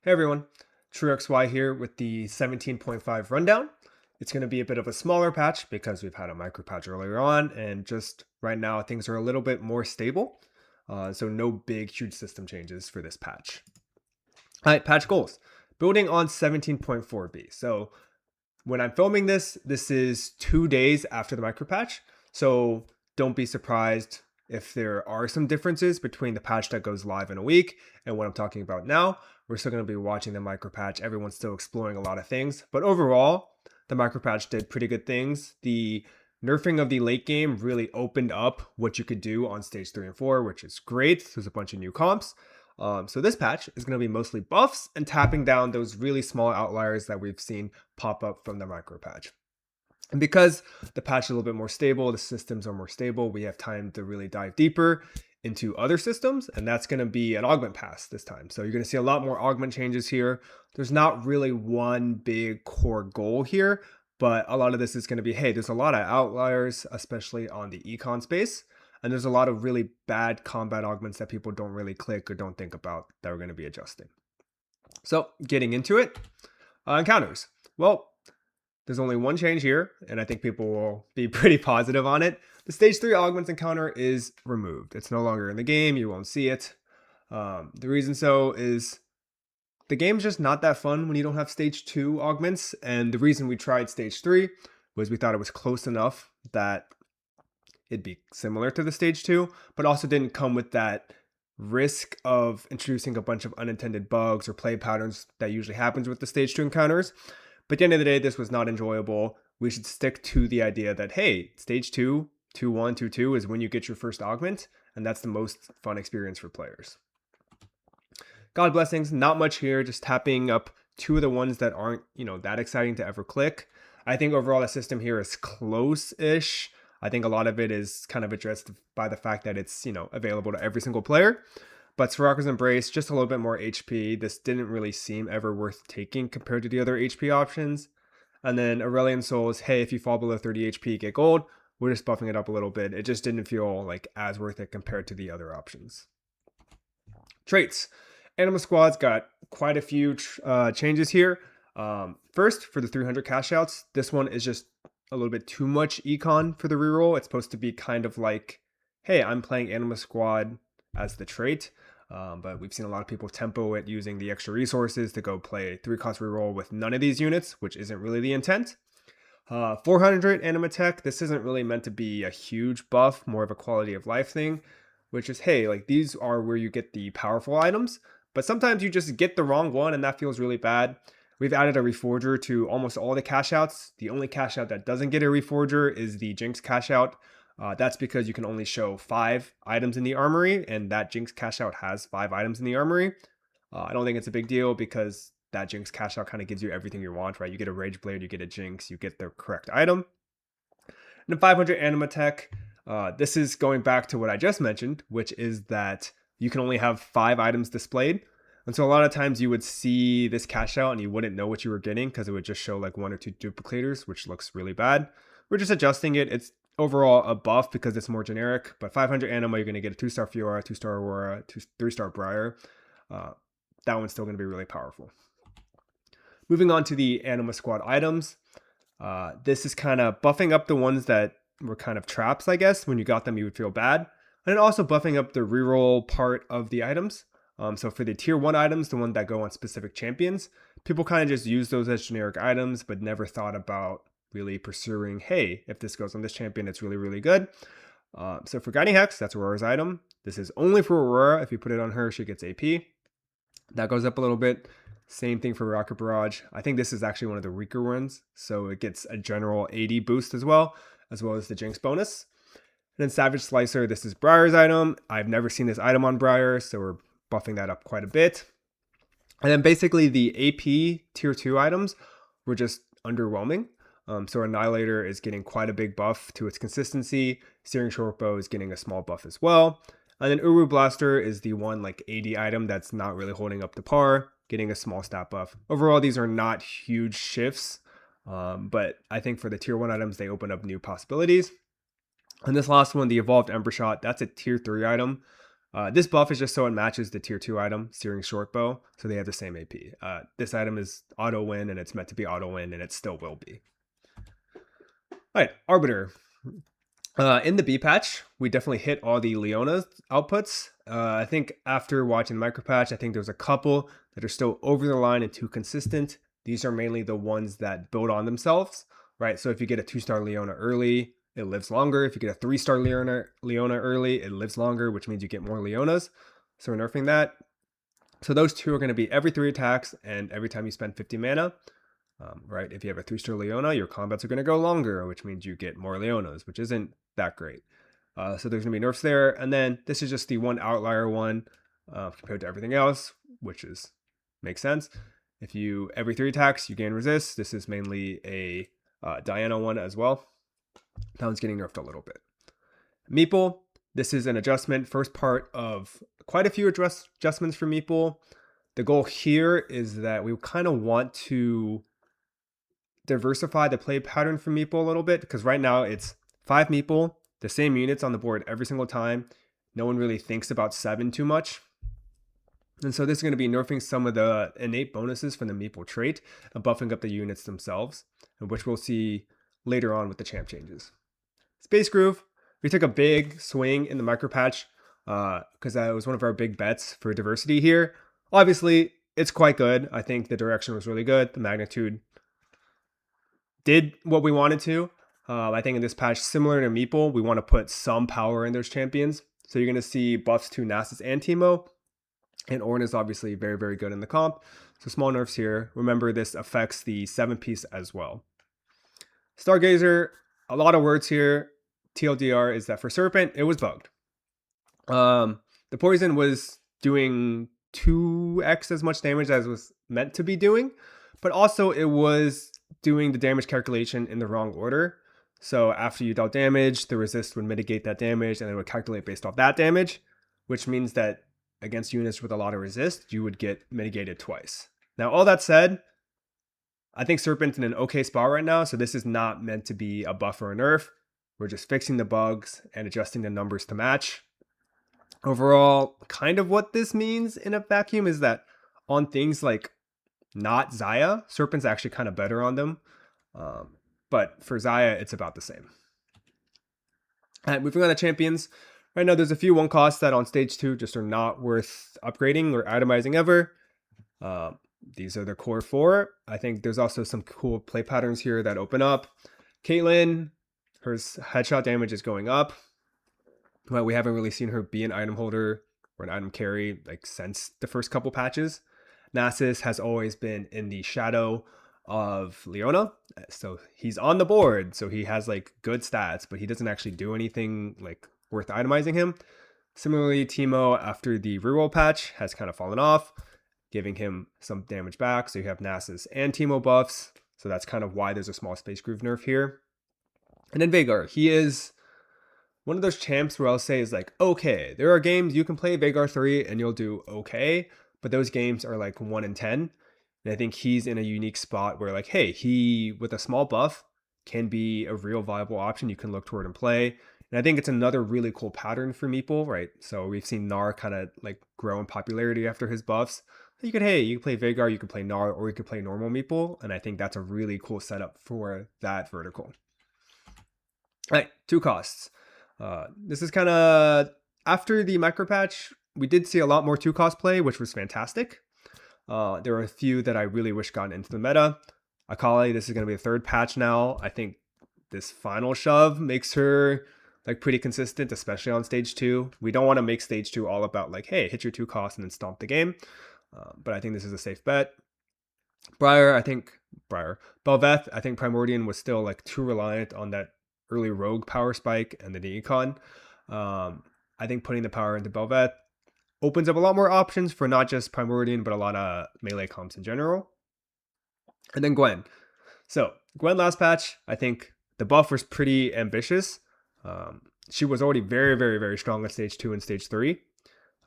Hey everyone, Truexy here with the 17.5 rundown. It's going to be a bit of a smaller patch because we've had a micro patch earlier on, and just right now things are a little bit more stable. So no big, huge system changes for this patch. All right, patch goals. Building on 17.4b. So when I'm filming this, this is 2 days after the micro patch. So don't be surprised if there are some differences between the patch that goes live in a week and what I'm talking about now. We're still going to be watching the micro patch. Everyone's still exploring a lot of things. But overall, the micro patch did pretty good things. The nerfing of the late game really opened up what you could do on stage 3 and 4, which is great. There's a bunch of new comps. So this patch is going to be mostly buffs and tapping down those really small outliers that we've seen pop up from the micro patch. And because the patch is a little bit more stable, the systems are more stable, we have time to really dive deeper into other systems, and that's going to be an Augment pass this time. So you're going to see a lot more Augment changes here. There's not really one big core goal here, but a lot of this is going to be, hey, there's a lot of outliers, especially on the econ space, and there's a lot of really bad combat augments that people don't really click or don't think about that we're going to be adjusting. So getting into it, encounters. Well, there's only one change here, and I think people will be pretty positive on it. The stage 3 augments encounter is removed. It's no longer in the game. You won't see it. The reason so is the game's just not that fun when you don't have stage 2 augments. And the reason we tried stage 3 was we thought it was close enough that it'd be similar to the stage 2, but also didn't come with that risk of introducing a bunch of unintended bugs or play patterns that usually happens with the stage 2 encounters. But at the end of the day, this was not enjoyable. We should stick to the idea that, hey, stage 2, 2-1, 2-2 is when you get your first augment, and that's the most fun experience for players. God blessings, not much here, just tapping up two of the ones that aren't, that exciting to ever click. I think overall the system here is close-ish. I think a lot of it is kind of addressed by the fact that it's, available to every single player. But Soraka's Embrace, just a little bit more HP. This didn't really seem ever worth taking compared to the other HP options. And then Aurelian Souls, hey, if you fall below 30 HP, get gold. We're just buffing it up a little bit. It just didn't feel like as worth it compared to the other options. Traits. Anima Squad's got quite a few changes here. First, for the 300 cash outs, this one is just a little bit too much econ for the reroll. It's supposed to be kind of like, hey, I'm playing Anima Squad as the trait. But we've seen a lot of people tempo it using the extra resources to go play 3-cost reroll with none of these units, which isn't really the intent. 400 Anima Tech, this isn't really meant to be a huge buff, more of a quality of life thing, which is, hey, like these are where you get the powerful items, but sometimes you just get the wrong one and that feels really bad. We've added a Reforger to almost all the cash outs. The only cash out that doesn't get a Reforger is the Jinx cash out. That's because you can only show 5 items in the armory, and that Jinx cash out has 5 items in the armory. I don't think it's a big deal because that Jinx cash out kind of gives you everything you want, right? You get a Rage Blade, you get a Jinx, you get the correct item. And the 500 Anima Tech, this is going back to what I just mentioned, which is that you can only have 5 items displayed. And so a lot of times you would see this cash out and you wouldn't know what you were getting because it would just show like 1 or 2 duplicators, which looks really bad. We're just adjusting it. It's overall a buff because it's more generic, but 500 Anima, you're going to get a 2-star Fiora, 2-star Aurora, 3-star Briar. That one's still going to be really powerful. Moving on to the Anima Squad items. This is kind of buffing up the ones that were kind of traps, I guess. When you got them, you would feel bad. And also buffing up the reroll part of the items. So for the tier 1 items, the one that go on specific champions, people kind of just use those as generic items, but never thought about really pursuing, hey, if this goes on this champion, it's really, really good. So for Guiding Hex, that's Aurora's item. This is only for Aurora. If you put it on her, she gets AP. That goes up a little bit. Same thing for Rocket Barrage. I think this is actually one of the weaker ones, so it gets a general 80 boost as well as the Jinx bonus. And then Savage Slicer, this is Briar's item. I've never seen this item on Briar, so we're buffing that up quite a bit. And then basically the AP tier 2 items were just underwhelming. So Annihilator is getting quite a big buff to its consistency. Searing Shortbow is getting a small buff as well. And then Uru Blaster is the one like 80 item that's not really holding up to par, getting a small stat buff. Overall, these are not huge shifts, but I think for the tier 1 items, they open up new possibilities. And this last one, the Evolved Ember Shot, that's a tier 3 item. This buff is just so it matches the tier 2 item, Searing Shortbow, so they have the same AP. This item is auto win, and it's meant to be auto win, and it still will be. All right, Arbiter. In the B patch, we definitely hit all the Leona outputs. I think after watching the micro patch, I think there's a couple that are still over the line and too consistent. These are mainly the ones that build on themselves, right? So if you get a 2-star Leona early, it lives longer. If you get a 3-star Leona early, it lives longer, which means you get more Leonas. So we're nerfing that. So those two are going to be every 3 attacks and every time you spend 50 mana. Right? If you have a 3-star Leona, your combats are going to go longer, which means you get more Leonas, which isn't that great. So there's going to be nerfs there. And then this is just the one outlier one compared to everything else, which makes sense. If you, every 3 attacks, you gain resist. This is mainly a Diana one as well. That one's getting nerfed a little bit. Meeple, this is an adjustment, first part of quite a few adjustments for Meeple. The goal here is that we kind of want to diversify the play pattern for Meeple a little bit, because right now it's 5 Meeple, the same units on the board every single time. No one really thinks about 7 too much. And so this is going to be nerfing some of the innate bonuses from the Meeple trait and buffing up the units themselves, which we'll see later on with the champ changes. Space Groove, we took a big swing in the micro patch because that was one of our big bets for diversity here. Obviously, it's quite good. I think the direction was really good. The magnitude did what we wanted to. I think in this patch, similar to Meeple, we want to put some power in those champions. So you're going to see buffs to Nasus and Teemo. And Ornn is obviously very, very good in the comp. So small nerfs here. Remember, this affects the 7-piece as well. Stargazer, a lot of words here. TLDR is that for Serpent, it was bugged. The poison was doing 2x as much damage as was meant to be doing, but also it was doing the damage calculation in the wrong order. So after you dealt damage, the resist would mitigate that damage and it would calculate based off that damage, which means that against units with a lot of resist, you would get mitigated twice. Now, all that said, I think Serpent's in an okay spot right now, so this is not meant to be a buff or a nerf. We're just fixing the bugs and adjusting the numbers to match. Overall, kind of what this means in a vacuum is that on things like not Xayah, Serpent's actually kind of better on them. But for Xayah, it's about the same. All right, moving on to champions. Right now, there's a few 1 costs that on stage 2 just are not worth upgrading or itemizing ever. These are the core 4. I think there's also some cool play patterns here that open up. Caitlyn, her headshot damage is going up. But we haven't really seen her be an item holder or an item carry like since the first couple patches. Nasus has always been in the shadow of Leona. So he's on the board. So he has like good stats, but he doesn't actually do anything like worth itemizing him. Similarly, Teemo, after the reroll patch, has kind of fallen off, giving him some damage back. So you have Nasus and Teemo buffs. So that's kind of why there's a small Space Groove nerf here. And then Veigar. He is one of those champs where I'll say is like, okay, there are games you can play Veigar 3 and you'll do okay, but those games are like 1 in 10. And I think he's in a unique spot where like, hey, he, with a small buff, can be a real viable option you can look toward and play. And I think it's another really cool pattern for Meeple, right? So we've seen Gnar kind of like grow in popularity after his buffs. You could play Veigar, you could play Gnar, or you could play normal Meeple. And I think that's a really cool setup for that vertical. All right, 2 costs. This is kind of after the micro patch, we did see a lot more 2-cost play, which was fantastic. There were a few that I really wish got into the meta. Akali, this is going to be a 3rd patch now. I think this final shove makes her like pretty consistent, especially on stage 2. We don't want to make stage 2 all about like, hey, hit your 2 costs and then stomp the game. But I think this is a safe bet. Belveth, I think Primordian was still like too reliant on that early rogue power spike and the decon. I think putting the power into Belveth opens up a lot more options for not just Primordian, but a lot of melee comps in general. And then Gwen. So Gwen last patch, I think the buff was pretty ambitious. She was already very, very, very strong at stage 2 and stage 3.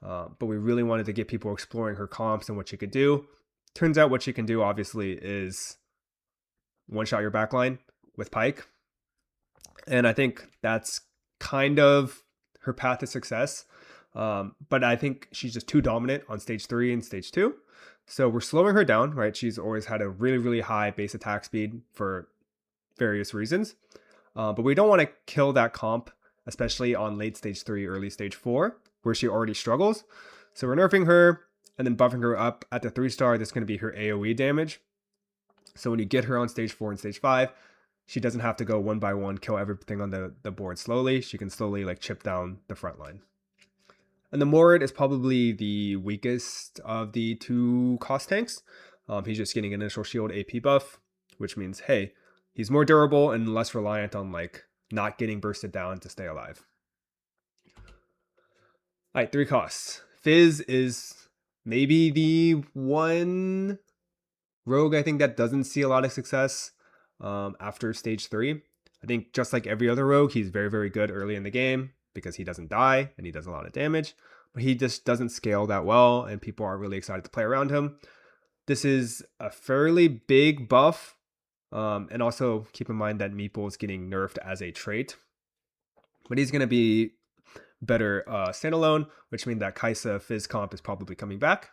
But we really wanted to get people exploring her comps and what she could do. Turns out what she can do, obviously, is one-shot your backline with Pyke. And I think that's kind of her path to success. But I think she's just too dominant on stage 3 and stage 2. So we're slowing her down, right? She's always had a really, really high base attack speed for various reasons. But we don't want to kill that comp, especially on late stage 3, early stage 4, where she already struggles. So we're nerfing her and then buffing her up at the 3-star. That's going to be her AoE damage. So when you get her on stage 4 and stage 5, she doesn't have to go one by one, kill everything on the board slowly. She can slowly like chip down the front line. And the Morid is probably the weakest of the 2 cost tanks. He's just getting initial shield AP buff, which means, hey, he's more durable and less reliant on like not getting bursted down to stay alive. All right, 3 costs. Fizz is maybe the one rogue I think that doesn't see a lot of success after stage 3. I think just like every other rogue, he's very, very good early in the game because he doesn't die and he does a lot of damage, but he just doesn't scale that well and people aren't really excited to play around him. This is a fairly big buff, and also keep in mind that Meeple is getting nerfed as a trait, but he's going to be better standalone, which means that Kaisa Fizz comp is probably coming back.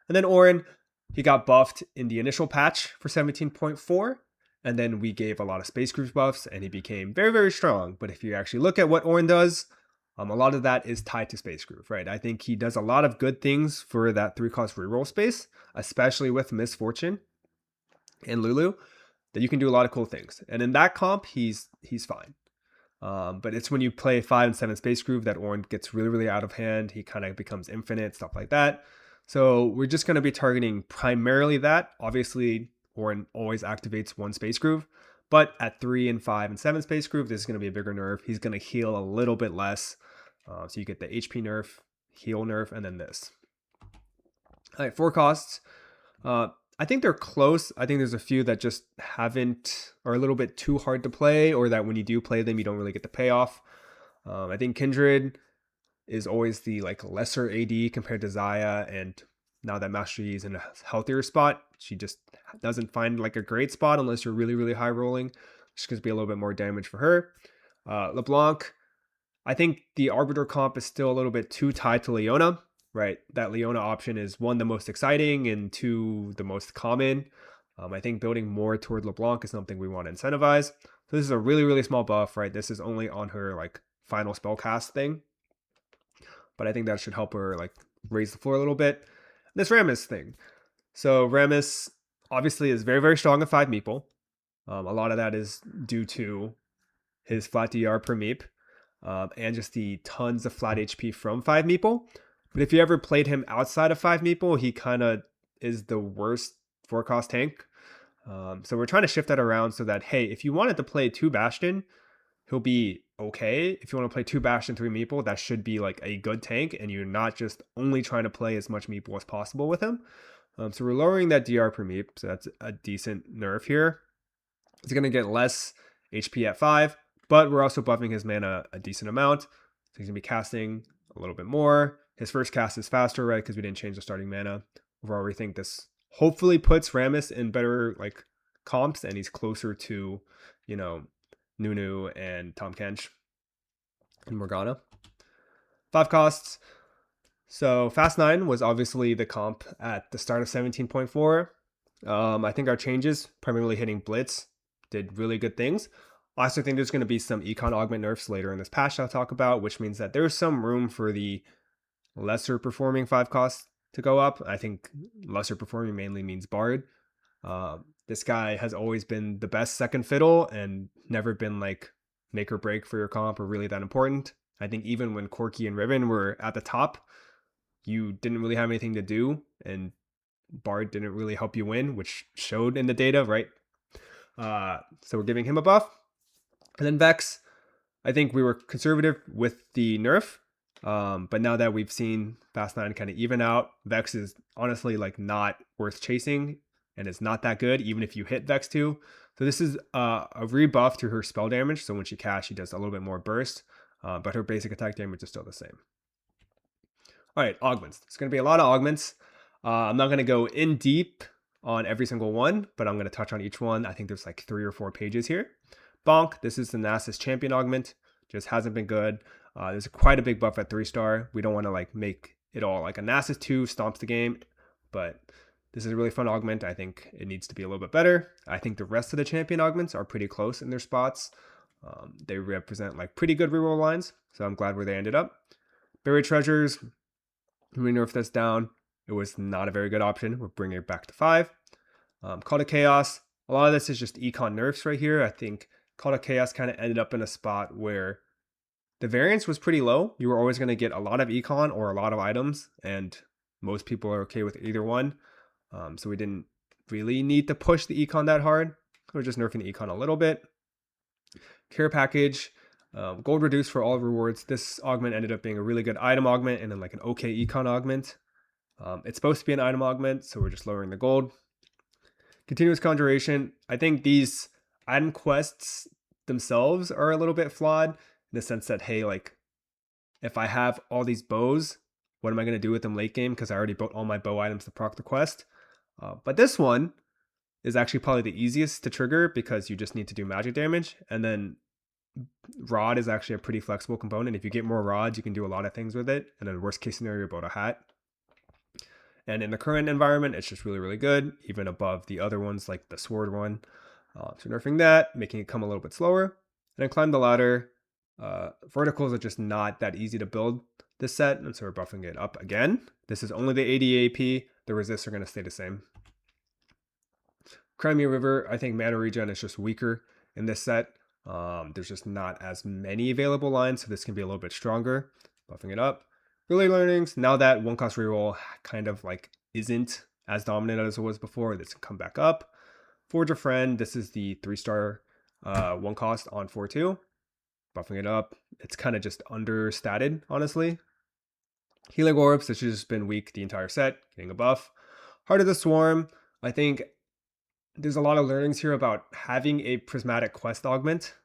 And then Orin, he got buffed in the initial patch for 17.4, and then we gave a lot of space groove buffs, and he became very, very strong. But if you actually look at what Orin does, a lot of that is tied to space groove, right? I think he does a lot of good things for that 3-cost reroll space, especially with Misfortune and Lulu, that you can do a lot of cool things. And in that comp, he's fine. But it's when you play 5 and 7 space groove that Orin gets really, really out of hand. He kind of becomes infinite, stuff like that. So we're just going to be targeting primarily that. Obviously, Orin always activates 1 space groove, but at 3 and 5 and 7 space groove, this is going to be a bigger nerf. He's going to heal a little bit less. So you get the HP nerf, heal nerf, and then this. All right, 4 costs. I think they're close. I think there's a few that just are a little bit too hard to play, or that when you do play them, you don't really get the payoff. I think Kindred is always the like lesser AD compared to Zaya, and now that Master Yi is in a healthier spot, she just doesn't find like a great spot unless you're really, really high rolling. Just going to be a little bit more damage for her. LeBlanc, I think the Arbiter comp is still a little bit too tied to Leona, right? That Leona option is 1, the most exciting, and 2, the most common. I think building more toward LeBlanc is something we want to incentivize. So this is a really, really small buff, right? This is only on her like final spell cast thing, but I think that should help her like raise the floor a little bit. This Rammus thing. So Rammus obviously is very, very strong at 5 meeple. A lot of that is due to his flat DR per meep, and just the tons of flat HP from 5 meeple. But if you ever played him outside of 5 meeple, he kind of is the worst 4-cost tank. So we're trying to shift that around so that, hey, if you wanted to play 2 Bastion, he'll be okay. If you want to play 2 Bastion, 3 meeple, that should be like a good tank, and you're not just only trying to play as much meeple as possible with him. So we're lowering that DR per meep, so that's a decent nerf here. He's going to get less HP at 5, but we're also buffing his mana a decent amount. So he's going to be casting a little bit more. His first cast is faster, right? Because we didn't change the starting mana. Overall, we think this hopefully puts Rammus in better like comps, and he's closer to, you know, Nunu and Tahm Kench and Morgana. 5 costs. So Fast 9 was obviously the comp at the start of 17.4. I think our changes, primarily hitting Blitz, did really good things. I also think there's going to be some Econ Augment nerfs later in this patch I'll talk about, which means that there's some room for the lesser performing 5 costs to go up. I think lesser performing mainly means Bard. This guy has always been the best second fiddle and never been like make or break for your comp or really that important. I think even when Corki and Riven were at the top, you didn't really have anything to do, and Bard didn't really help you win, which showed in the data, right? So we're giving him a buff. And then Vex, I think we were conservative with the nerf, but now that we've seen Fast 9 kind of even out, Vex is honestly like not worth chasing, and it's not that good even if you hit Vex 2. So this is a rebuff to her spell damage, so when she casts, she does a little bit more burst, but her basic attack damage is still the same. All right, augments. It's going to be a lot of augments. I'm not going to go in deep on every single one, but I'm going to touch on each one. I think there's like 3 or 4 pages here. Bonk, this is the Nasus champion augment. Just hasn't been good. There's quite a big buff at 3-star. We don't want to like make it all like a Nasus 2 stomps the game, but this is a really fun augment. I think it needs to be a little bit better. I think the rest of the champion augments are pretty close in their spots. They represent like pretty good reroll lines, so I'm glad where they ended up. Buried Treasures, we nerfed this down. It was not a very good option. We're bringing it back to 5. Call to Chaos. A lot of this is just econ nerfs right here. I think Call to Chaos kind of ended up in a spot where the variance was pretty low. You were always going to get a lot of econ or a lot of items, and most people are okay with either one. So we didn't really need to push the econ that hard. We're just nerfing the econ a little bit. Care Package, gold reduced for all rewards. This augment ended up being a really good item augment and then like an okay econ augment. It's supposed to be an item augment, so we're just lowering the gold. Continuous Conjuration. I think these item quests themselves are a little bit flawed in the sense that, hey, like if I have all these bows, what am I going to do with them late game? Because I already bought all my bow items to proc the quest. But this one is actually probably the easiest to trigger because you just need to do magic damage. And then rod is actually a pretty flexible component. If you get more rods, you can do a lot of things with it. And then worst case scenario, about a hat. And in the current environment, it's just really, really good, even above the other ones like the sword one. So nerfing that, making it come a little bit slower. And then climb the ladder. Verticals are just not that easy to build this set, and so we're buffing it up again. This is only the 80 AP. The resists are going to stay the same. Crimea River, I think mana regen is just weaker in this set. There's just not as many available lines, so this can be a little bit stronger. Buffing it up. Early learnings, now that one cost reroll kind of like isn't as dominant as it was before, this can come back up. Forge a Friend, this is the 3-star one cost on 4-2. Buffing it up. It's kind of just understated, honestly. Healing Orbs, this has just been weak the entire set, getting a buff. Heart of the Swarm, I think there's a lot of learnings here about having a prismatic quest augment.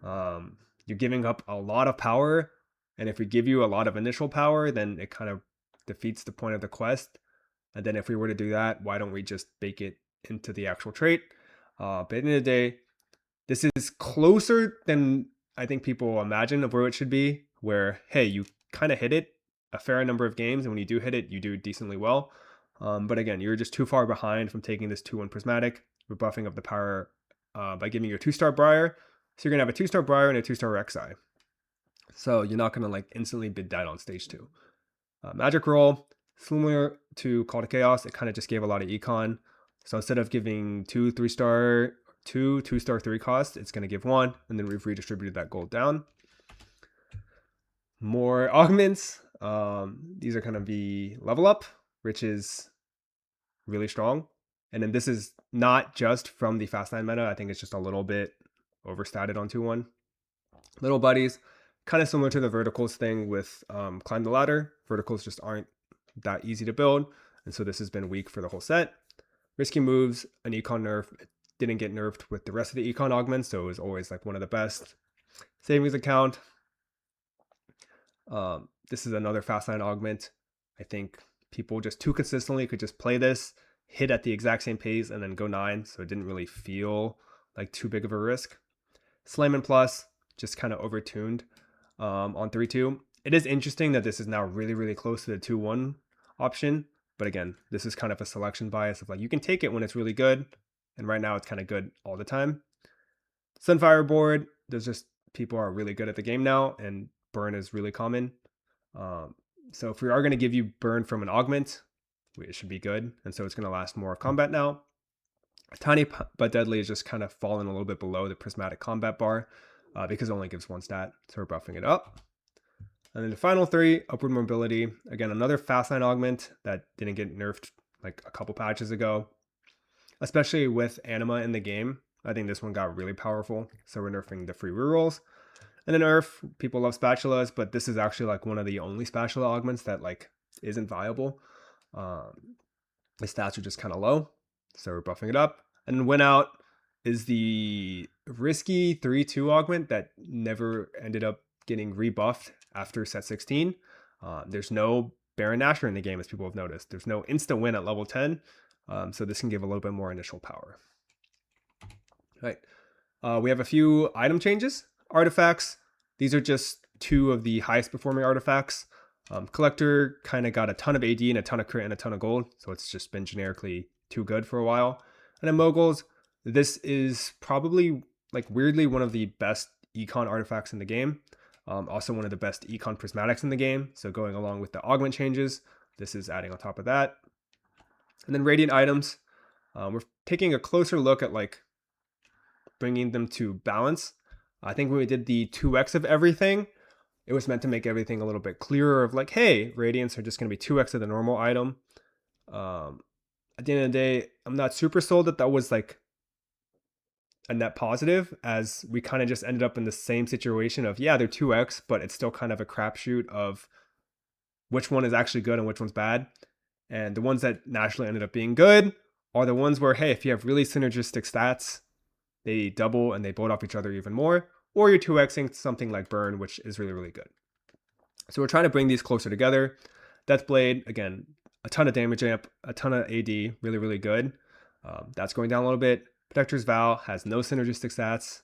You're giving up a lot of power, and if we give you a lot of initial power, then it kind of defeats the point of the quest. And then if we were to do that, why don't we just bake it into the actual trait? But at the end of the day, this is closer than I think people imagine of where it should be, where, hey, you kind of hit it a fair number of games, and when you do hit it, you do decently well. But again, you're just too far behind from taking this 2-1 Prismatic. We're buffing up the power by giving you a 2-star Briar. So you're going to have a 2-star Briar and a 2-star Rek'Sai. So you're not going to like instantly bid dead on stage 2. Magic Roll, similar to Call to Chaos, it kind of just gave a lot of econ. So instead of giving 2 3-star, 2-star 3 cost, it's going to give 1, and then we've redistributed that gold down. More augments. These are going to be level up, which is really strong. And then this is not just from the Fast 9 meta. I think it's just a little bit overstated on 2-1. Little Buddies, kind of similar to the Verticals thing with Climb the Ladder. Verticals just aren't that easy to build, and so this has been weak for the whole set. Risky Moves, an econ nerf. It didn't get nerfed with the rest of the econ augments, so it was always like one of the best. Savings Account. This is another Fast 9 augment. I think people just too consistently could just play this, hit at the exact same pace, and then go 9, so it didn't really feel like too big of a risk. Slayman Plus, just kind of overtuned on 3-2. It is interesting that this is now really, really close to the 2-1 option, but again, this is kind of a selection bias of like, you can take it when it's really good, and right now it's kind of good all the time. Sunfire Board, there's just people are really good at the game now, and burn is really common. So if we are going to give you burn from an augment, it should be good, and so it's going to last more combat now. Tiny but Deadly is just kind of fallen a little bit below the prismatic combat bar because it only gives 1 stat, so we're buffing it up. And then the final 3, Upward Mobility. Again, another Fast 9 augment that didn't get nerfed like a couple patches ago, especially with Anima in the game. I think this one got really powerful, so we're nerfing the free rerolls. And then Earth, people love spatulas, but this is actually like one of the only spatula augments that like isn't viable. The stats are just kind of low, so we're buffing it up. And then Win Out is the risky 3-2 augment that never ended up getting rebuffed after set 16. There's no Baron Nashor in the game, as people have noticed. There's no insta win at level 10, so this can give a little bit more initial power. All right, we have a few item changes. Artifacts, these are just two of the highest performing artifacts. Collector kind of got a ton of AD and a ton of crit and a ton of gold, so it's just been generically too good for a while. And then Moguls, this is probably like weirdly one of the best econ artifacts in the game. Also one of the best econ prismatics in the game. So going along with the augment changes, this is adding on top of that. And then radiant items, we're taking a closer look at like bringing them to balance. I think when we did the 2x of everything, it was meant to make everything a little bit clearer of like, hey, radiants are just going to be 2x of the normal item. At the end of the day, I'm not super sold that that was like a net positive, as we kind of just ended up in the same situation of, yeah, they're 2x, but it's still kind of a crapshoot of which one is actually good and which one's bad. And the ones that naturally ended up being good are the ones where, hey, if you have really synergistic stats, they double and they bolt off each other even more, or you're 2xing something like Burn, which is really, really good. So we're trying to bring these closer together. Deathblade, again, a ton of damage amp, a ton of AD, really, really good. That's going down a little bit. Protector's Vow has no synergistic stats.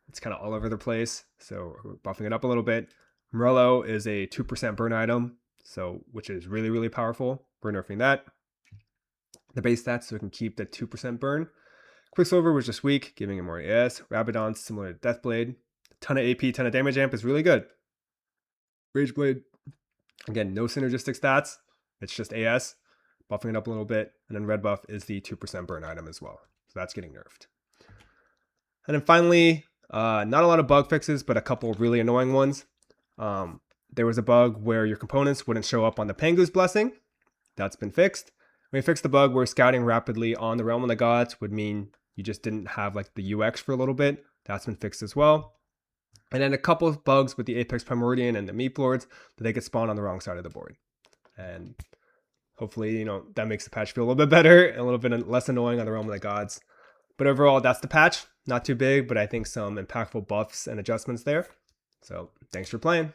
It's kind of all over the place, so we're buffing it up a little bit. Morello is a 2% burn item, so which is really, really powerful. We're nerfing that. The base stats, so we can keep the 2% burn. Quicksilver was just weak, giving it more AS. Rabadon's similar to Deathblade. Ton of AP, ton of damage amp is really good. Rageblade, again, no synergistic stats. It's just AS, buffing it up a little bit. And then red buff is the 2% burn item as well. So that's getting nerfed. And then finally, not a lot of bug fixes, but a couple really annoying ones. There was a bug where your components wouldn't show up on the Pengu's Blessing. That's been fixed. We fixed the bug where scouting rapidly on the Realm of the Gods would mean you just didn't have like the UX for a little bit. That's been fixed as well. And then a couple of bugs with the Apex Primordian and the Meep Lords that they get spawned on the wrong side of the board. And hopefully, that makes the patch feel a little bit better and a little bit less annoying on the Realm of the Gods. But overall, that's the patch. Not too big, but I think some impactful buffs and adjustments there. So thanks for playing.